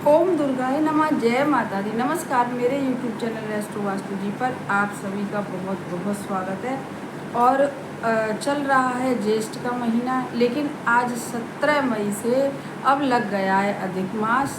ओम दुर्गाय नमः। जय माता दी। नमस्कार, मेरे यूट्यूब चैनल रेस्टो वास्तु जी पर आप सभी का बहुत बहुत स्वागत है। और चल रहा है ज्येष्ठ का महीना, लेकिन आज 17 मई से अब लग गया है अधिक मास,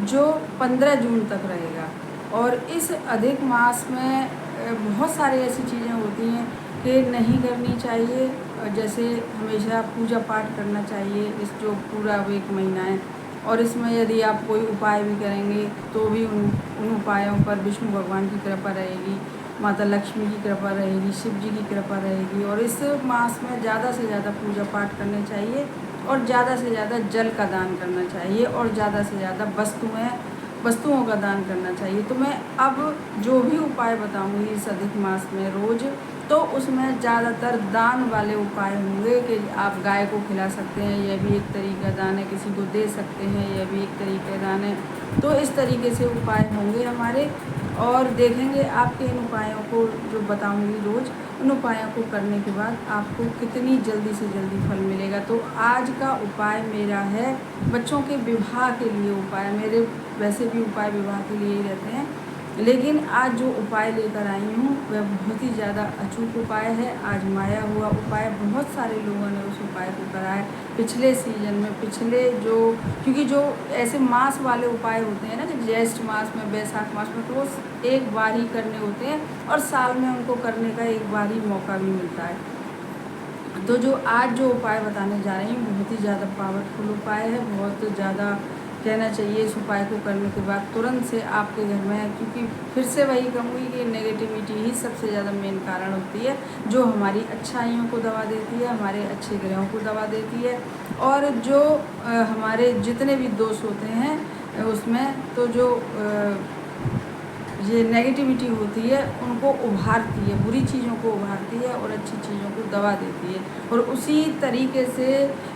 जो 15 जून तक रहेगा। और इस अधिक मास में बहुत सारी ऐसी चीज़ें होती हैं कि नहीं करनी चाहिए। जैसे हमेशा पूजा पाठ करना चाहिए इस जो पूरा एक महीना है। और इसमें यदि आप कोई उपाय भी करेंगे तो भी उन उपायों पर विष्णु भगवान की कृपा रहेगी, माता लक्ष्मी की कृपा रहेगी, शिव जी की कृपा रहेगी। और इस मास में ज़्यादा से ज़्यादा पूजा पाठ करने चाहिए और ज़्यादा से ज़्यादा जल का दान करना चाहिए और ज़्यादा से ज़्यादा वस्तुओं का दान करना चाहिए। तो मैं अब जो भी उपाय बताऊंगी इस अधिक मास में रोज़, तो उसमें ज़्यादातर दान वाले उपाय होंगे कि आप गाय को खिला सकते हैं, यह भी एक तरीका दान है। किसी को दे सकते हैं, यह भी एक तरीका दान है। तो इस तरीके से उपाय होंगे हमारे, और देखेंगे आपके इन उपायों को जो बताऊंगी रोज़, उन उपायों को करने के बाद आपको कितनी जल्दी से जल्दी फल मिलेगा। तो आज का उपाय मेरा है बच्चों के विवाह के लिए उपाय। मेरे वैसे भी उपाय विवाह के लिए ही रहते हैं, लेकिन आज जो उपाय लेकर आई हूँ वह बहुत ही ज़्यादा अचूक उपाय है, आजमाया हुआ उपाय। बहुत सारे लोगों ने उस उपाय को करा है पिछले सीजन में, क्योंकि जो ऐसे मास वाले उपाय होते हैं ना, कि ज्येष्ठ मास में, बैसाख मास में, तो वो एक बार ही करने होते हैं और साल में उनको करने का एक बार ही मौका भी मिलता है। तो जो आज जो उपाय बताने जा रही हूँ बहुत ही ज़्यादा पावरफुल उपाय है, बहुत ज़्यादा कहना चाहिए। इस उपाय को करने के बाद तुरंत से आपके घर में, क्योंकि फिर से वही कहूँगी कि नेगेटिविटी ही सबसे ज़्यादा मेन कारण होती है, जो हमारी अच्छाइयों को दबा देती है, हमारे अच्छे ग्रहों को दबा देती है। और जो हमारे जितने भी दोष होते हैं उसमें, तो जो ये नेगेटिविटी होती है उनको उभारती है, बुरी चीज़ों को उभारती है और अच्छी चीज़ों को दबा देती है। और उसी तरीके से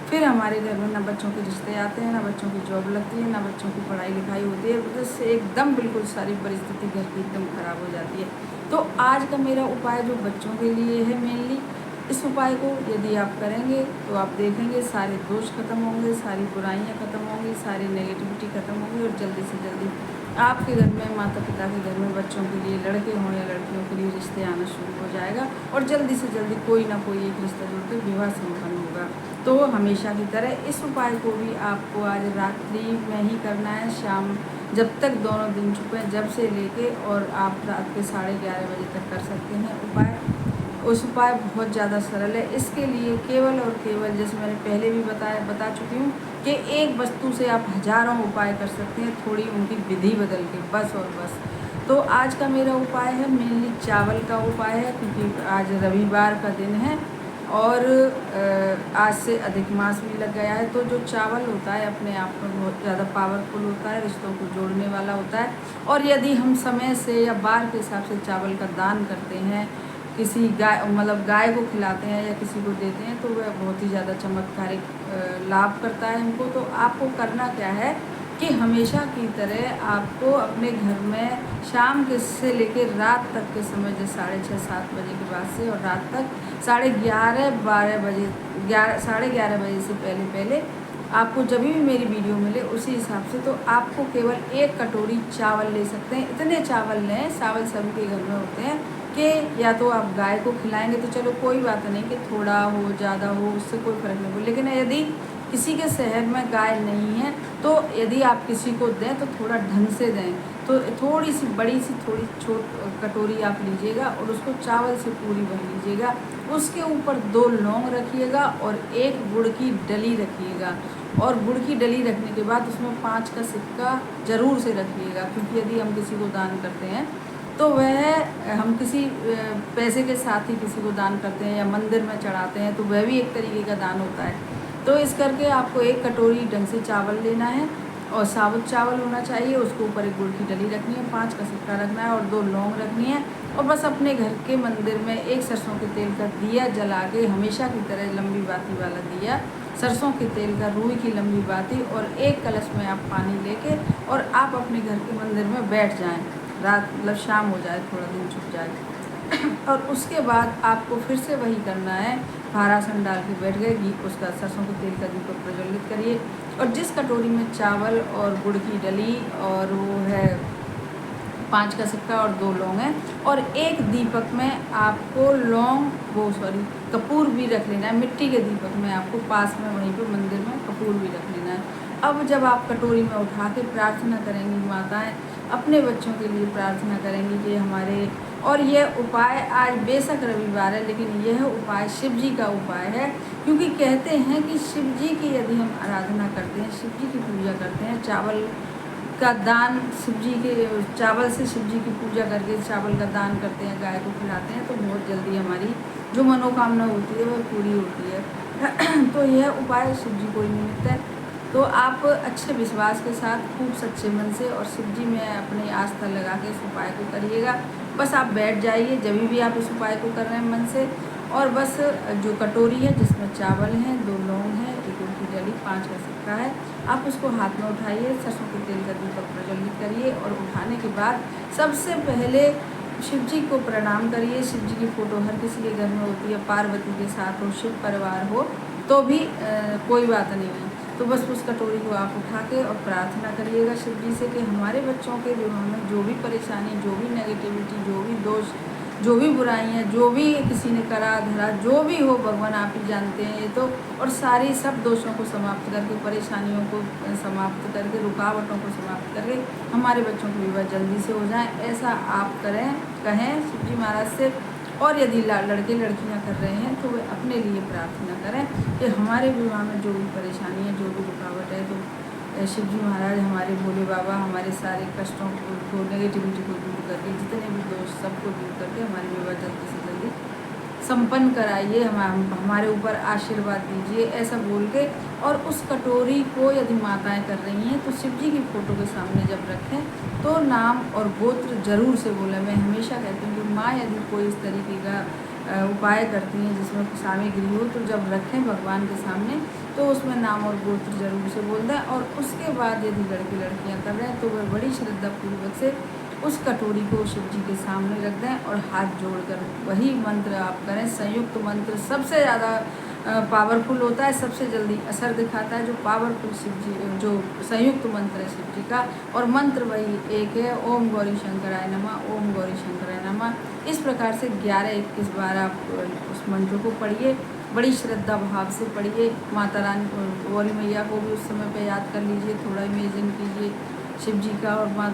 फिर हमारे घर में ना बच्चों के रिश्ते आते हैं, ना बच्चों की जॉब लगती है, ना बच्चों की पढ़ाई लिखाई होती है। उससे एकदम बिल्कुल सारी परिस्थिति घर की एकदम ख़राब हो जाती है। तो आज का मेरा उपाय जो बच्चों के लिए है मेनली, इस उपाय को यदि आप करेंगे तो आप देखेंगे सारे दोष खत्म होंगे, सारी बुराइयाँ खत्म होंगी, सारी नेगेटिविटी खत्म होंगी। और जल्दी से जल्दी आपके घर में, माता पिता के घर में, बच्चों के लिए, लड़के हों या लड़कियों के लिए, रिश्ते आना शुरू हो जाएगा। और जल्दी से जल्दी कोई ना कोई एक रिश्ता जुड़कर विवाह संपन्न होगा। तो हमेशा की तरह इस उपाय को भी आपको आज रात्रि में ही करना है, शाम जब तक दोनों दिन छुपे, जब से लेके, और आप रात के 11:30 बजे तक कर सकते हैं उपाय। उस उपाय बहुत ज़्यादा सरल है। इसके लिए केवल और केवल, जैसे मैंने पहले भी बता चुकी हूँ, कि एक वस्तु से आप हज़ारों उपाय कर सकते हैं, थोड़ी उनकी विधि बदल के, बस और बस। तो आज का मेरा उपाय है मेनली चावल का उपाय है, क्योंकि आज रविवार का दिन है और आज से अधिक मास भी लग गया है। तो जो चावल होता है अपने आप में बहुत ज़्यादा पावरफुल होता है, रिश्तों को जोड़ने वाला होता है। और यदि हम समय से या बार के हिसाब से चावल का दान करते हैं, किसी गाय को खिलाते हैं या किसी को देते हैं, तो वह बहुत ही ज़्यादा चमत्कारिक लाभ करता है हमको। तो आपको करना क्या है कि हमेशा की तरह आपको अपने घर में शाम के से लेकर रात तक के समय, जैसे 6:30-7 बजे के बाद से और रात तक 11:30-12 बजे, 11:30 से पहले आपको जब भी मेरी वीडियो मिले उसी हिसाब से, तो आपको केवल 1 कटोरी चावल ले सकते हैं। इतने चावल लें, चावल सभी के घर में होते हैं, कि या तो आप गाय को खिलाएंगे तो चलो कोई बात नहीं, कि थोड़ा हो ज़्यादा हो उससे कोई फ़र्क नहीं पड़े। लेकिन यदि किसी के शहर में गाय नहीं है, तो यदि आप किसी को दें तो थोड़ा ढंग से दें। तो थोड़ी सी बड़ी सी कटोरी आप लीजिएगा और उसको चावल से पूरी भर लीजिएगा। उसके ऊपर 2 लौंग रखिएगा और 1 गुड़ की डली रखिएगा। और गुड़ की डली रखने के बाद उसमें 5 का सिक्का ज़रूर से रखिएगा, क्योंकि यदि हम किसी को दान करते हैं तो वह हम किसी पैसे के साथ ही किसी को दान करते हैं या मंदिर में चढ़ाते हैं, तो वह भी एक तरीके का दान होता है। तो इस करके आपको 1 कटोरी ढंग से चावल लेना है और साबुत चावल होना चाहिए। उसके ऊपर 1 गुड़ की डली रखनी है, 5 का सिक्का रखना है और 2 लौंग रखनी है। और बस अपने घर के मंदिर में 1 सरसों के तेल का दिया जला के, हमेशा की तरह लंबी बाती वाला दिया, सरसों के तेल का, रूई की लंबी बाती, और 1 कलश में आप पानी लेके और आप अपने घर के मंदिर में बैठ जाएं। रात मतलब शाम हो जाए, थोड़ा दिन छुप जाए और उसके बाद आपको फिर से वही करना है। फारासन डाल के बैठ गए, घी उसका सरसों के तेल का दीपक प्रज्वलित करिए। और जिस कटोरी में चावल और गुड़ की डली और वो है 5 का सिक्का और 2 लौंग है, और एक दीपक में आपको कपूर भी रख लेना है। मिट्टी के दीपक में आपको पास में वहीं पर मंदिर में कपूर भी रख लेना है। अब जब आप कटोरी में उठा के प्रार्थना करेंगी, माताएं अपने बच्चों के लिए प्रार्थना करेंगी कि हमारे, और यह उपाय आज बेशक रविवार है, लेकिन यह उपाय शिव जी का उपाय है, क्योंकि कहते हैं कि शिव जी की यदि हम आराधना करते हैं, शिव जी की पूजा करते हैं, चावल का दान शिव जी के, चावल से शिव जी की पूजा करके चावल का दान करते हैं, गाय को खिलाते हैं, तो बहुत जल्दी हमारी जो मनोकामना होती है वह पूरी होती है। तो यह उपाय शिव जी को ही निमित्त है। तो आप अच्छे विश्वास के साथ खूब सच्चे मन से और शिव जी में अपनी आस्था लगा के इस उपाय को करिएगा। बस आप बैठ जाइए जब भी आप इस उपाय को कर रहे हैं मन से, और बस जो कटोरी है जिसमें चावल हैं, 2 लौंग हैं, 1 गुड़ की डली, 5 का सिक्का है, आप उसको हाथ में उठाइए, सरसों के तेल का दीपक प्रज्वलित करिए, और उठाने के बाद सबसे पहले शिव जी को प्रणाम करिए। शिव जी की फ़ोटो हर किसी के घर में होती है, पार्वती के साथ हो, शिव परिवार हो तो भी कोई बात नहीं है। तो बस उस कटोरी को आप उठा के और प्रार्थना करिएगा शिव जी से कि हमारे बच्चों के विवाह में जो भी परेशानी, जो भी नेगेटिविटी, जो भी दोष, जो भी बुराइयाँ, जो भी किसी ने करा धरा, जो भी हो भगवान आप ही जानते हैं ये तो, और सारी सब दोषों को समाप्त करके, परेशानियों को समाप्त करके, रुकावटों को समाप्त करके हमारे बच्चों के विवाह जल्दी से हो जाए, ऐसा आप कहें शिव जी महाराज से। और यदि लड़के लड़कियां कर रहे हैं तो वे अपने लिए प्रार्थना करें कि हमारे विवाह में जो भी परेशानी है, जो भी रुकावट है, तो शिव जी महाराज, हमारे भोले बाबा हमारे सारे कष्टों को, नेगेटिविटी को दूर करके, जितने भी दोष सबको दूर करके हमारे विवाह जल्दी से जल्दी संपन्न कराइए, हमारे ऊपर आशीर्वाद दीजिए, ऐसा बोल के। और उस कटोरी को यदि माताएं कर रही हैं तो शिव जी की फ़ोटो के सामने जब रखें तो नाम और गोत्र जरूर से बोलें। मैं हमेशा कहती हूँ कि माँ यदि कोई इस तरीके का उपाय करती हैं जिसमें सामग्री हो, तो जब रखें भगवान के सामने तो उसमें नाम और गोत्र जरूर से बोल दें। और उसके बाद यदि लड़के लड़कियाँ कर रहे हैं तो वह बड़ी श्रद्धापूर्वक से उस कटोरी को शिव जी के सामने रख दें और हाथ जोड़कर वही मंत्र आप करें। संयुक्त मंत्र सबसे ज़्यादा पावरफुल होता है, सबसे जल्दी असर दिखाता है। जो पावरफुल शिव जी, जो संयुक्त मंत्र है शिव जी का, और मंत्र वही एक है, ओम गौरी शंकराय नमः, ओम गौरी शंकराय नमः। इस प्रकार से 11-21 बार आप उस मंत्र को पढ़िए, बड़ी श्रद्धा भाव से पढ़िए। माता रानी गौरी मैया को भी उस समय पे याद कर लीजिए, थोड़ा इमेजिन कीजिए शिव जी का और माँ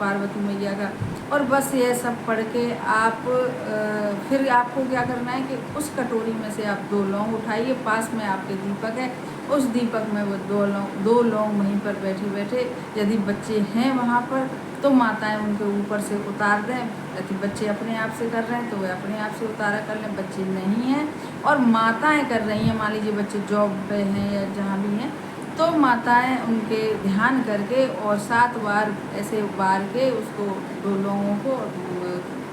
पार्वती मैया का। और बस ये सब पढ़ के आप फिर आपको क्या करना है कि उस कटोरी में से आप 2 लौंग उठाइए, पास में आपके दीपक है, उस दीपक में वो 2 लौंग वहीं पर बैठे बैठे, यदि बच्चे हैं वहाँ पर तो माताएं उनके ऊपर से उतार दें। यदि बच्चे अपने आप से कर रहे हैं तो वे अपने आप से उतारा कर लें, बच्चे नहीं हैं और माताएं कर रही हैं, मान लीजिए बच्चे जॉब पे हैं या जहाँ भी हैं, तो माताएं उनके ध्यान करके और 7 बार ऐसे उबार के उसको 2 लौंगों को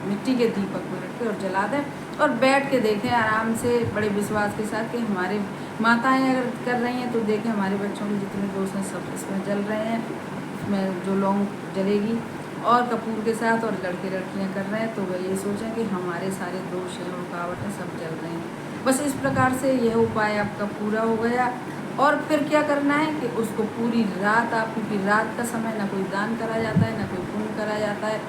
मिट्टी के दीपक में रख के और जला दें और बैठ के देखें आराम से, बड़े विश्वास के साथ कि हमारे माताएं अगर कर रही हैं तो देखें हमारे बच्चों के जितने दोष हैं सब इसमें जल रहे हैं, इसमें जो लौंग जलेगी और कपूर के साथ, और लड़के लड़कियां कर रहे हैं तो वह ये सोचें कि हमारे सारे दोष हैं, रुकावटें सब जल रहे हैं। बस इस प्रकार से यह उपाय आपका पूरा हो गया। और फिर क्या करना है कि उसको पूरी रात आप, क्योंकि रात का समय ना कोई दान करा जाता है ना कोई पुण्य करा जाता है,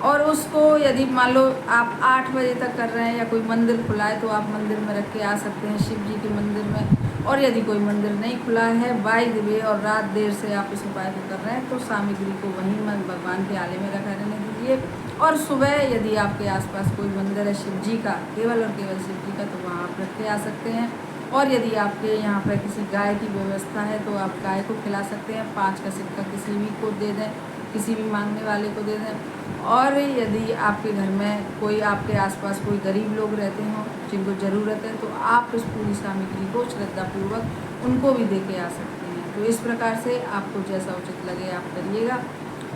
और उसको यदि मान लो आप 8 बजे तक कर रहे हैं या कोई मंदिर खुला है तो आप मंदिर में रख के आ सकते हैं, शिव जी के मंदिर में। और यदि कोई मंदिर नहीं खुला है बाय द वे और रात देर से आप इस उपाय को कर रहे हैं तो सामग्री को वहीं भगवान के आले में रखा रहने दीजिए। और सुबह यदि आपके आसपास कोई मंदिर है शिव जी का, केवल और केवल शिव जी का, तो वहाँ आप रख के आ सकते हैं। और यदि आपके यहाँ पर किसी गाय की व्यवस्था है तो आप गाय को खिला सकते हैं, 5 का सिक्का किसी भी को दे दें, किसी भी मांगने वाले को दे दें। और यदि आपके घर में कोई, आपके आसपास कोई गरीब लोग रहते हों जिनको ज़रूरत है, तो आप इस पूरी सामग्री को श्रद्धापूर्वक उनको भी दे के आ सकते हैं। तो इस प्रकार से आपको जैसा उचित लगे आप करिएगा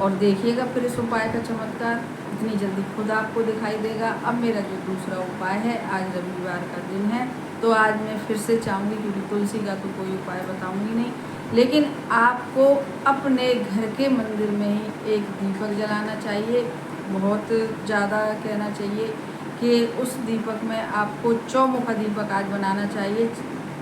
और देखिएगा फिर इस उपाय का चमत्कार, इतनी जल्दी खुद आपको दिखाई देगा। अब मेरा जो दूसरा उपाय है, आज रविवार का दिन है तो आज मैं फिर से चाहूँगी, क्योंकि तुलसी का तो कोई उपाय बताऊँगी नहीं, लेकिन आपको अपने घर के मंदिर में ही एक दीपक जलाना चाहिए। बहुत ज़्यादा कहना चाहिए कि उस दीपक में आपको चौमुखा दीपक आज बनाना चाहिए,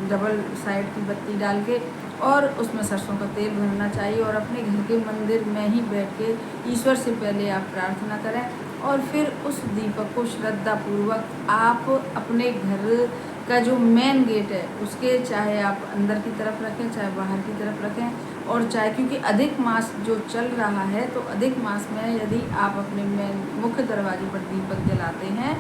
डबल साइड की बत्ती डाल के, और उसमें सरसों का तेल भरना चाहिए और अपने घर के मंदिर में ही बैठ के ईश्वर से पहले आप प्रार्थना करें और फिर उस दीपक को श्रद्धापूर्वक आप अपने घर का जो मेन गेट है उसके, चाहे आप अंदर की तरफ रखें चाहे बाहर की तरफ रखें, और चाहे, क्योंकि अधिक मास जो चल रहा है तो अधिक मास में यदि आप अपने मेन मुख्य दरवाजे पर दीपक जलाते हैं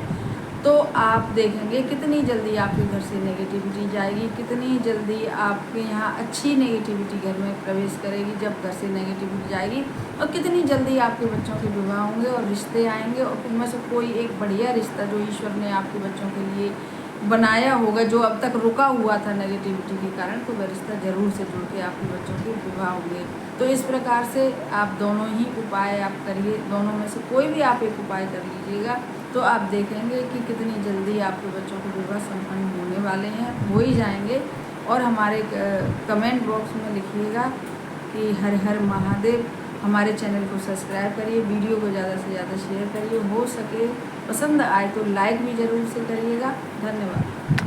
तो आप देखेंगे कितनी जल्दी आपके घर से नेगेटिविटी जाएगी, कितनी जल्दी आपके यहाँ अच्छी नेगेटिविटी घर में प्रवेश करेगी जब घर से नेगेटिविटी जाएगी, और कितनी जल्दी आपके बच्चों के विवाह होंगे और रिश्ते आएंगे, और उनमें से कोई एक बढ़िया रिश्ता जो ईश्वर ने आपके बच्चों के लिए बनाया होगा, जो अब तक रुका हुआ था नेगेटिविटी के कारण, तो वह रिश्ता ज़रूर से जुड़ के आपके बच्चों के विवाह होंगे। तो इस प्रकार से आप दोनों ही उपाय आप करिए, दोनों में से कोई भी आप एक उपाय कर लीजिएगा तो आप देखेंगे कि कितनी जल्दी आपके बच्चों के विवाह संपन्न होने वाले हैं, हो ही जाएंगे। और हमारे कमेंट बॉक्स में लिखिएगा कि हर हर महादेव। हमारे चैनल को सब्सक्राइब करिए, वीडियो को ज़्यादा से ज़्यादा शेयर करिए, हो सके पसंद आए तो लाइक भी ज़रूर से करिएगा। धन्यवाद।